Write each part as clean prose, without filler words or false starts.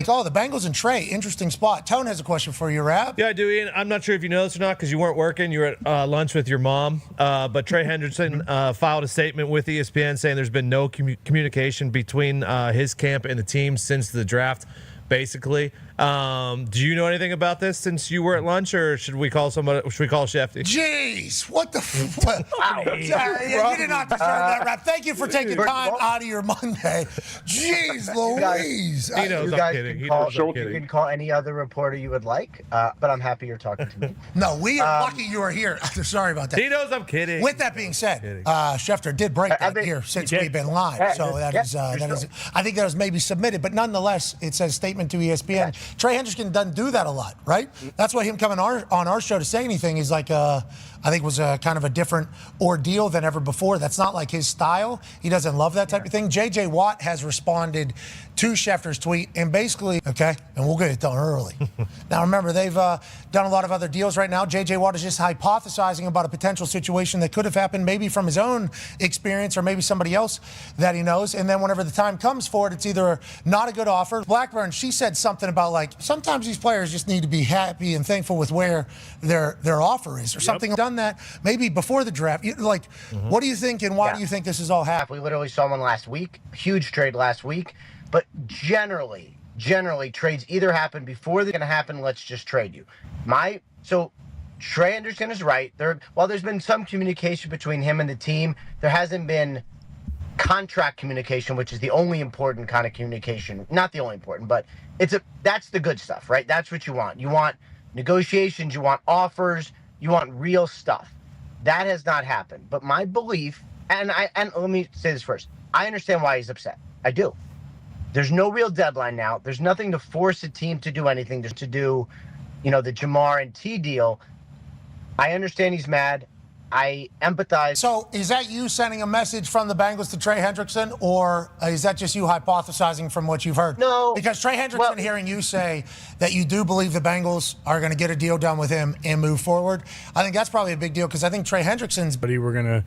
Oh, the Bengals and Trey, interesting spot. Tone has a question for you, Rab. Yeah, I do, Ian. I'm not sure if you know this or not because you weren't working. You were at lunch with your mom. But Trey Hendrickson filed a statement with ESPN saying there's been no communication between his camp and the team since the draft, basically. Do you know anything about this since you were at lunch, or should we call somebody? Should we call Shefty? Jeez, what the? You did not deserve that, Rap. Thank you for taking time out of your Monday. Jeez, Louise. He knows I'm kidding. You can call any other reporter you would like, but I'm happy you're talking to me. No, we are lucky you are here. Sorry about that. He knows I'm kidding. With that being said, Schefter did break that here since we've been live, so that is. I think that was maybe submitted, but nonetheless, it says statement to ESPN. Trey Hendrickson doesn't do that a lot, right? That's why him coming on our show to say anything is like, I think was a kind of a different ordeal than ever before. That's not like his style. He doesn't love that type of thing. J.J. Watt has responded to Schefter's tweet and basically, okay, and we'll get it done early. Now, remember, they've done a lot of other deals right now. J.J. Watt is just hypothesizing about a potential situation that could have happened maybe from his own experience or maybe somebody else that he knows. And then whenever the time comes for it, it's either not a good offer. Blackburn, she said something about like, sometimes these players just need to be happy and thankful with where their offer is or something. Done that maybe before the draft. What do you think and why do you think this is all happening? We literally saw one last week, huge trade last week. But generally, trades either happen before they're going to happen. Let's just trade you. So Trey Hendrickson is right. While there's been some communication between him and the team, there hasn't been contract communication, which is the only important kind of communication. Not the only important, but that's the good stuff, right? That's what you want. You want negotiations. You want offers. You want real stuff. That has not happened. But my belief, and let me say this first. I understand why he's upset. I do. There's no real deadline now. There's nothing to force a team to do anything. Just to do, the Jamar and T deal. I understand he's mad. I empathize. So is that you sending a message from the Bengals to Trey Hendrickson, or is that just you hypothesizing from what you've heard? No. Because Trey Hendrickson, hearing you say that you do believe the Bengals are going to get a deal done with him and move forward, I think that's probably a big deal because I think Trey Hendrickson's... But we're going to...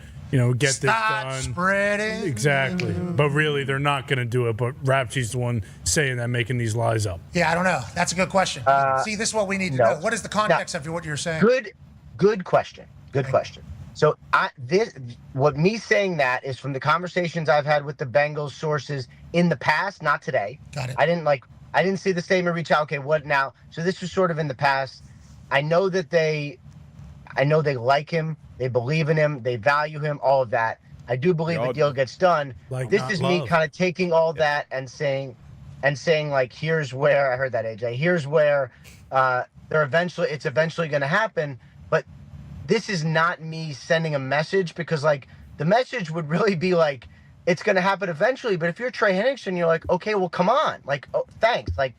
get this done. Spreading. Exactly. But really, they're not going to do it. But Rapchi's the one saying that, making these lies up. Yeah, I don't know. That's a good question. See, this is what we need to know. What is the context of what you're saying? Good question. Good question. So what me saying that is from the conversations I've had with the Bengals sources in the past, not today. Got it. I didn't see the statement reach out. Okay, what now? So this was sort of in the past. I know they like him. They believe in him. They value him, all of that. I do believe the deal gets done. This is me kind of taking all that and saying like, here's where, I heard that, AJ, here's where it's eventually going to happen. But this is not me sending a message because, like, the message would really be like, it's going to happen eventually. But if you're Trey Hendrickson, you're like, okay, well, come on. Like, oh, thanks. Like,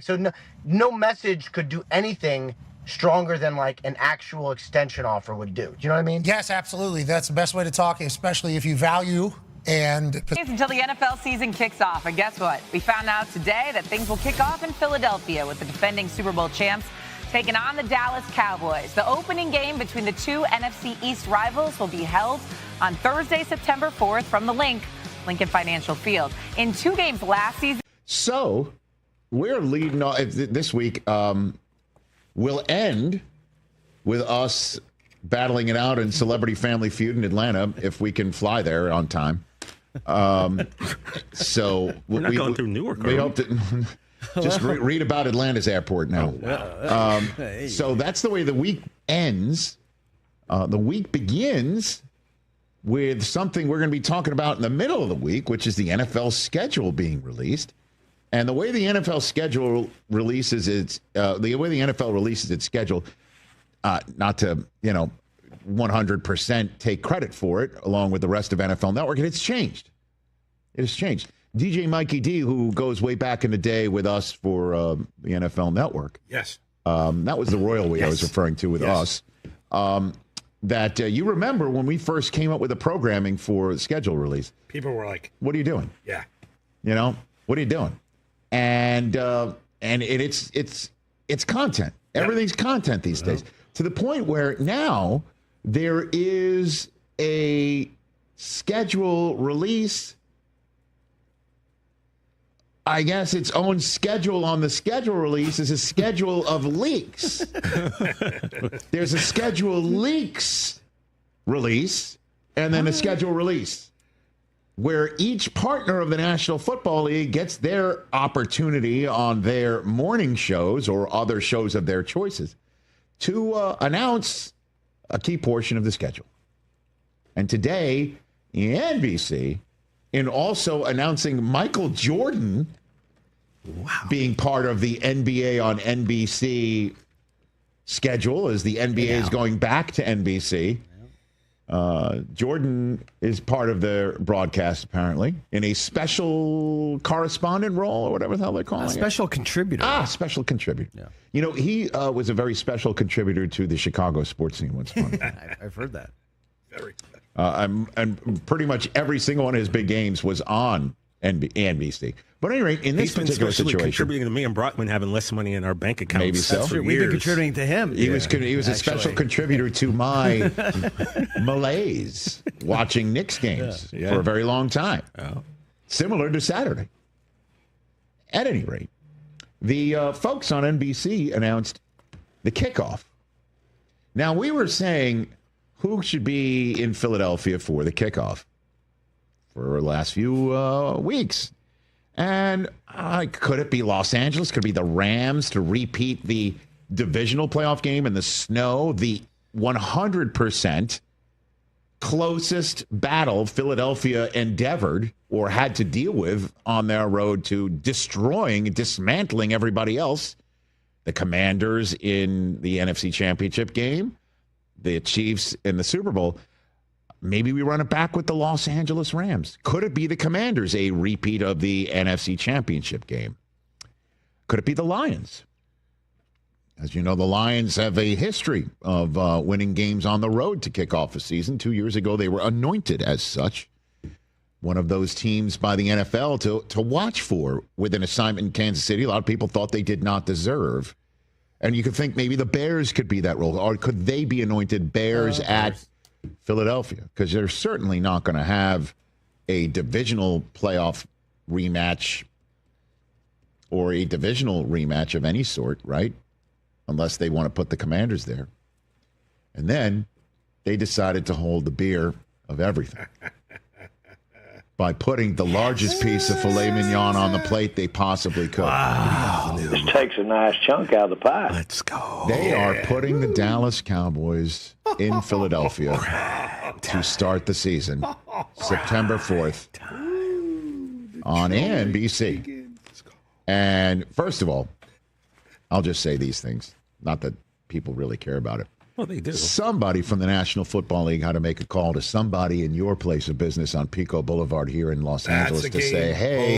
so no message could do anything stronger than like an actual extension offer would do. Do you know what I mean? Yes, absolutely. That's the best way to talk, especially if you value and... Until the NFL season kicks off. And guess what? We found out today that things will kick off in Philadelphia with the defending Super Bowl champs taking on the Dallas Cowboys. The opening game between the two NFC East rivals will be held on Thursday, September 4th from the Lincoln Financial Field. In 2 games last season... So, we're leading off this week... will end with us battling it out in Celebrity Family Feud in Atlanta if we can fly there on time. So we're not going through Newark. We hope that just read about Atlanta's airport now. So that's the way the week ends. The week begins with something we're going to be talking about in the middle of the week, which is the NFL schedule being released. And the way the NFL schedule releases its schedule, not to 100% take credit for it, along with the rest of NFL Network, and it's changed. It has changed. DJ Mikey D, who goes way back in the day with us for the NFL Network. Yes. That was the royal we I was referring to with us. That you remember when we first came up with the programming for the schedule release. People were like, "What are you doing?" Yeah. What are you doing? And it's content. Everything's content these days, to the point where now there is a schedule release I guess, its own schedule on the schedule release is a schedule of leaks. There's a schedule leaks release and then a schedule release where each partner of the National Football League gets their opportunity on their morning shows or other shows of their choices to announce a key portion of the schedule. And today, NBC, in also announcing Michael Jordan being part of the NBA on NBC schedule as the NBA is going back to NBC. Jordan is part of the broadcast, apparently, in a special correspondent role or whatever the hell they're calling it. Special contributor. Special contributor. Yeah. You know, he was a very special contributor to the Chicago sports scene once upon a time. I've heard that. Very. And pretty much every single one of his big games was on NBC. But anyway, in this particular situation, contributing to me and Brockman having less money in our bank accounts. Maybe so. For We've been years. contributing to him. He was a special contributor to my malaise watching Knicks games for a very long time. Similar to Saturday. At any rate, the folks on NBC announced the kickoff. Now, we were saying who should be in Philadelphia for the kickoff for the last few weeks. And could it be Los Angeles? Could it be the Rams to repeat the divisional playoff game in the snow? The 100% closest battle Philadelphia endeavored or had to deal with on their road to dismantling everybody else. The Commanders in the NFC Championship game, the Chiefs in the Super Bowl. Maybe we run it back with the Los Angeles Rams. Could it be the Commanders, a repeat of the NFC Championship game? Could it be the Lions? As you know, the Lions have a history of winning games on the road to kick off a season. 2 years ago, they were anointed as such. One of those teams by the NFL to watch for with an assignment in Kansas City. A lot of people thought they did not deserve. And you could think maybe the Bears could be that role. Or could they be anointed Bears at Philadelphia? Because they're certainly not going to have a divisional playoff rematch or a divisional rematch of any sort, right? Unless they want to put the Commanders there. And then they decided to hold the beer of everything by putting the largest piece of filet mignon on the plate they possibly could. Wow. This takes a nice chunk out of the pie. Let's go. They are putting the Dallas Cowboys in Philadelphia to start the season September 4th on NBC. And first of all, I'll just say these things. Not that people really care about it. Well, they do. Somebody from the National Football League had to make a call to somebody in your place of business on Pico Boulevard here in Los Angeles to say, hey,